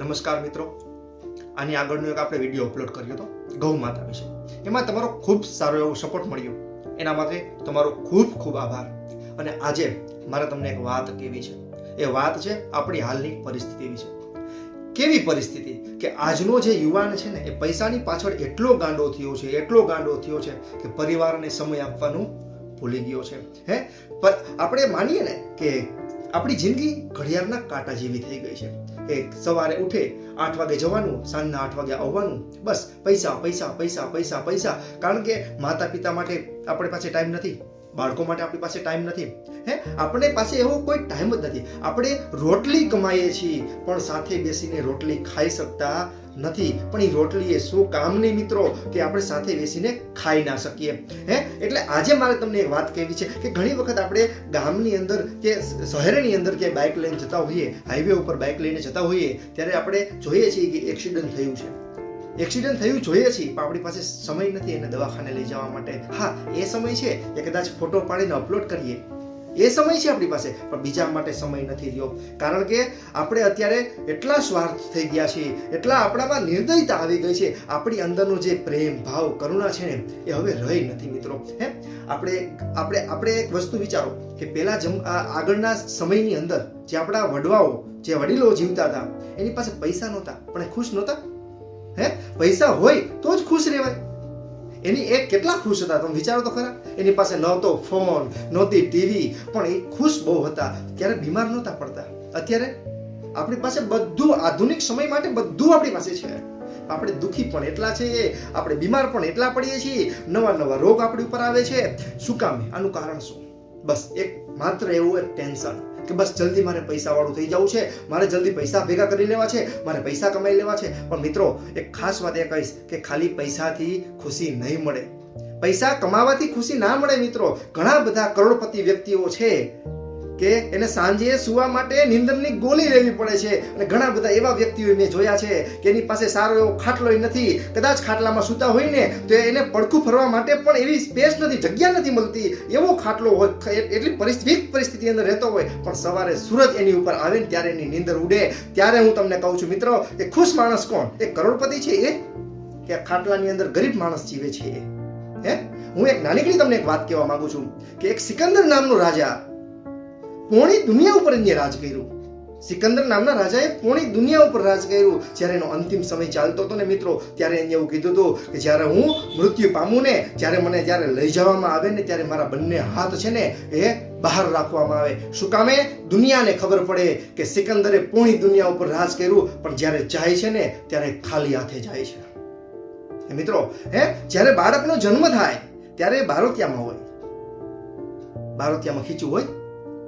નમસ્કાર મિત્રો, આની આગળનો એક આપણે વિડીયો અપલોડ કર્યો હતો ગૌ માતા વિશે. એમાં તમારો ખૂબ સારો એવો સપોર્ટ મળ્યો, એના માટે તમારો ખૂબ ખૂબ આભાર. અને આજે મારે તમને એક વાત કહેવી છે. એ વાત છે આપણી હાલની પરિસ્થિતિ વિશે. કેવી પરિસ્થિતિ કે આજનો જે યુવાન છે ને એ પૈસાની પાછળ એટલો ગાંડો થયો છે કે પરિવારને સમય આપવાનું ભૂલી ગયો છે. પણ આપણે માનીએ ને કે આપણી જિંદગી ઘડિયાળના કાંટા જેવી થઈ ગઈ છે કે સવારે ઉઠે 8 વાગે જવાનું, સાંજના 8 વાગે આવવાનું, બસ પૈસા પૈસા પૈસા પૈસા પૈસા. કારણ કે માતા પિતા માટે આપણી પાસે ટાઈમ નથી, બાળકો માટે આપણી પાસે ટાઈમ નથી. આપણી પાસે એવો કોઈ ટાઈમ જ નથી. આપણે રોટલી કમાઈએ છીએ પણ સાથે બેસીને રોટલી ખાઈ શકતા નથી. પણ એ રોટલી એ શું કામની મિત્રો કે આપણે સાથે બેસીને ખાઈ ના શકીએ. એટલે આજે મારે તમને એક વાત કહેવી છે કે ઘણી વખત આપણે ગામની અંદર કે શહેરની અંદર કે બાઇક લઈને જતા હોઈએ, હાઈવે ઉપર બાઇક લઈને જતા હોઈએ, ત્યારે આપણે જોઈએ છીએ કે એક્સિડન્ટ થયું છે. એક્સિડન્ટ થયું જોઈએ છીએ પણ આપણી પાસે સમય નથી એને દવાખાને લઈ જવા માટે. હા, એ સમય છે કે કદાચ ફોટો પાડીને અપલોડ કરીએ, એ સમય છે આપણી પાસે, પણ બીજા માટે સમય નથી રહ્યો. કારણ કે આપણે અત્યારે એટલા સ્વાર્થ થઈ ગયા છીએ, એટલા આપણામાં નિર્દયતા આવી ગઈ છે. આપણી અંદરનો જે પ્રેમ ભાવ કરુણા છે ને એ હવે રહી નથી મિત્રો. આપણે એક વસ્તુ વિચારો કે પહેલા આગળના સમયની અંદર જે આપણા વડવાઓ, જે વડીલો જીવતા હતા, એની પાસે પૈસા નહોતા પણ એ ખુશ નહોતા. પૈસા હોય તો જ ખુશ રહેવાય. એની એ કેટલા ખુશ હતા તમે વિચારો તો ખરા. એની પાસે નહોતો ફોન, નહોતી ટીવી, પણ એ ખુશ બહુ હતા. ક્યારે બીમાર નહોતા પડતા. અત્યારે આપણી પાસે બધું, આધુનિક સમય માટે બધું આપણી પાસે છે. આપણે દુઃખી પણ એટલા છે, આપણે બીમાર પણ એટલા પડીએ છીએ, નવા નવા રોગ આપણી ઉપર આવે છે. શું કામ? આનું કારણ શું? બસ માત્ર એવું એક ટેન્શન કે બસ જલ્દી મારે પૈસા વાળું થઈ જવું છે, મારે જલ્દી પૈસા ભેગા કરી લેવા છે, મારે પૈસા કમાઈ લેવા છે. પણ મિત્રો એક ખાસ વાત એ કહીશ કે ખાલી પૈસાથી ખુશી નહીં મળે, પૈસા કમાવાથી ખુશી ના મળે મિત્રો. ઘણા બધા કરોડપતિ વ્યક્તિઓ છે કે એને સાંજે સુવા માટે નીંદરની ગોળી લેવી પડે છે. અને ઘણા બધા એવા વ્યક્તિઓ મેં જોયા છે કે એની પાસે સારો એવો ખાટલો નથી, કદાચ ખાટલામાં સૂતા હોય ને તો એને પડખું ફરવા માટે પણ એવી સ્પેસ નથી, જગ્યા નથી મળતી. એવો ખાટલો હોય, એટલી પરિસ્થિતિ અંદર રહેતો હોય, પણ સવારે સૂરજ એની ઉપર આવે ને ત્યારે એની નીંદર ઉડે. ત્યારે હું તમને કહું છું મિત્રો કે ખુશ માણસ કોણ? એ કરોડપતિ છે એ કે ખાટલાની અંદર ગરીબ માણસ જીવે છે એ? હું એક નાનીકડી તમને એક વાત કહેવા માંગુ છું કે એક સિકંદર નામનો રાજા પોણી દુનિયા ઉપર એને રાજ કર્યું. સિકંદર નામના રાજાએ પોણી દુનિયા ઉપર રાજ કર્યું. જ્યારે એનો અંતિમ સમય ચાલતો હતો ને મિત્રો, ત્યારે એને એવું કીધું હતું કે જ્યારે હું મૃત્યુ પામું ને, જ્યારે લઈ જવામાં આવે ને, ત્યારે મારા બંને હાથ છે ને એ બહાર રાખવામાં આવે. શું કામે? દુનિયાને ખબર પડે કે સિકંદરે પોણી દુનિયા ઉપર રાજ કર્યું, પણ જ્યારે જાય છે ને ત્યારે ખાલી હાથે જાય છે. મિત્રો જ્યારે બાળકનો જન્મ થાય ત્યારે બારોતિયામાં હોય, બારોતિયામાં ખીચું હોય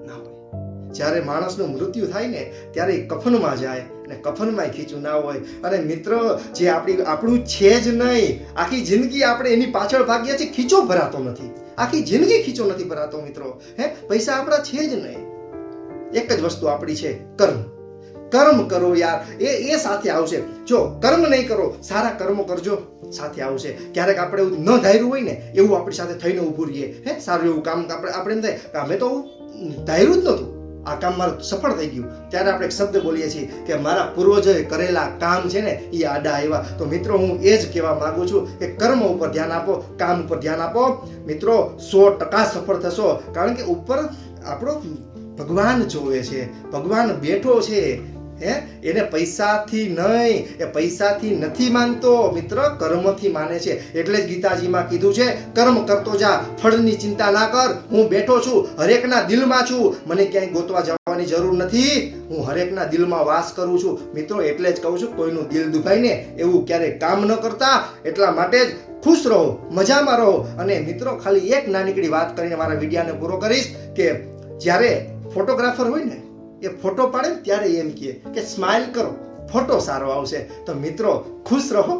ના હોય. જ્યારે માણસનું મૃત્યુ થાય ને ત્યારે કફનમાં જાય અને કફનમાં ખીચું ના હોય. અને મિત્રો જે આપણું છે જ નહીં, આખી જિંદગી આપણે એની પાછળ ભાગ્યા છે, ખીચો ભરાતો નથી. આખી જિંદગી ખીચો નથી ભરાતો મિત્રો. પૈસા આપણા છે જ નહીં. એક જ વસ્તુ આપણી છે, કર્મ. કર્મ કરો યાર, એ સાથે આવશે. જો કર્મ નહીં કરો, સારા કર્મો કરજો, સાથે આવશે. ક્યારેક આપણે એવું ન ધાર્યું હોય ને એવું આપણી સાથે થઈને ઊભું રહીએ. સારું એવું કામ આપણે એમ થાય કે અમે તો ધાર્યું જ નહોતું, આ કામ મારું સફળ થઈ ગયું, ત્યારે આપણે એક શબ્દ બોલીએ છીએ કે મારા પૂર્વજોએ કરેલા કામ છે ને એ આડા આવ્યા. તો મિત્રો હું એ જ કહેવા માંગુ છું કે કર્મ ઉપર ધ્યાન આપો, કામ ઉપર ધ્યાન આપો. મિત્રો 100% સફળ થશો. કારણ કે ઉપર આપણો ભગવાન જોવે છે, ભગવાન બેઠો છે. એને પૈસાથી નહીં, એ પૈસાથી નથી માનતો મિત્ર, કર્મથી માને છે. એટલે જ ગીતાજીમાં કીધું છે કર્મ કરતો જા, ફળની ચિંતા ના કર. હું બેઠો છું, હરેકના દિલમાં છું, મને ક્યાંય ગોતવા જવાની જરૂર નથી. હું હરેકના દિલમાં વાસ કરું છું મિત્રો. એટલે જ કહું છું કોઈનું દિલ દુભાય ને એવું ક્યારેય કામ ન કરતા. એટલા માટે જ ખુશ રહો, મજામાં રહો. અને મિત્રો ખાલી એક નાનીકડી વાત કરીને મારા વિડીયોને પૂરો કરીશ કે જ્યારે ફોટોગ્રાફર હોય ને એ ફોટો પાડે ને ત્યારે એમ કે સ્માઇલ કરો, ફોટો સારો આવશે. તો મિત્રો ખુશ રહો,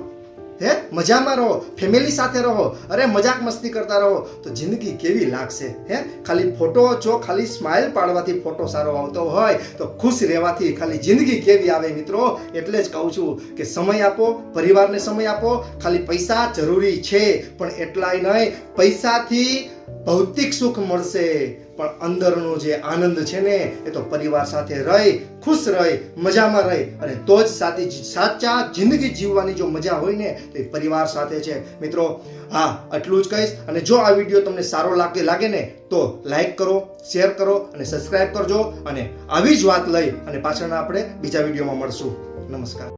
મજામાં રહો, ફેમિલી સાથે રહો, અરે મજાક મસ્તી કરતા રહો તો જિંદગી કેવી લાગશે. ખાલી ફોટો જો ખાલી સ્માઇલ પાડવાથી ફોટો સારો આવતો હોય તો ખુશ રહેવાથી ખાલી જિંદગી કેવી આવે મિત્રો. એટલે જ કહું છું કે સમય આપો, પરિવારને સમય આપો. ખાલી પૈસા જરૂરી છે પણ એટલાય નહીં, પૈસાથી ભૌતિક સુખ મળશે પણ અંદરનો જે આનંદ છે ને એ તો પરિવાર સાથે રહી ખુશ રહી મજામાં રહી અને તો જ સાચા જિંદગી જીવવાની જો મજા હોય ને તો એ પરિવાર સાથે છે. મિત્રો હા, આટલું જ કહીશ. અને જો આ વિડીયો તમને સારો લાગે ને તો લાઈક કરો, શેર કરો અને સબસ્ક્રાઇબ કરજો. અને આવી જ વાત લઈ અને પાછળના આપણે બીજા વિડીયોમાં મળશું. નમસ્કાર.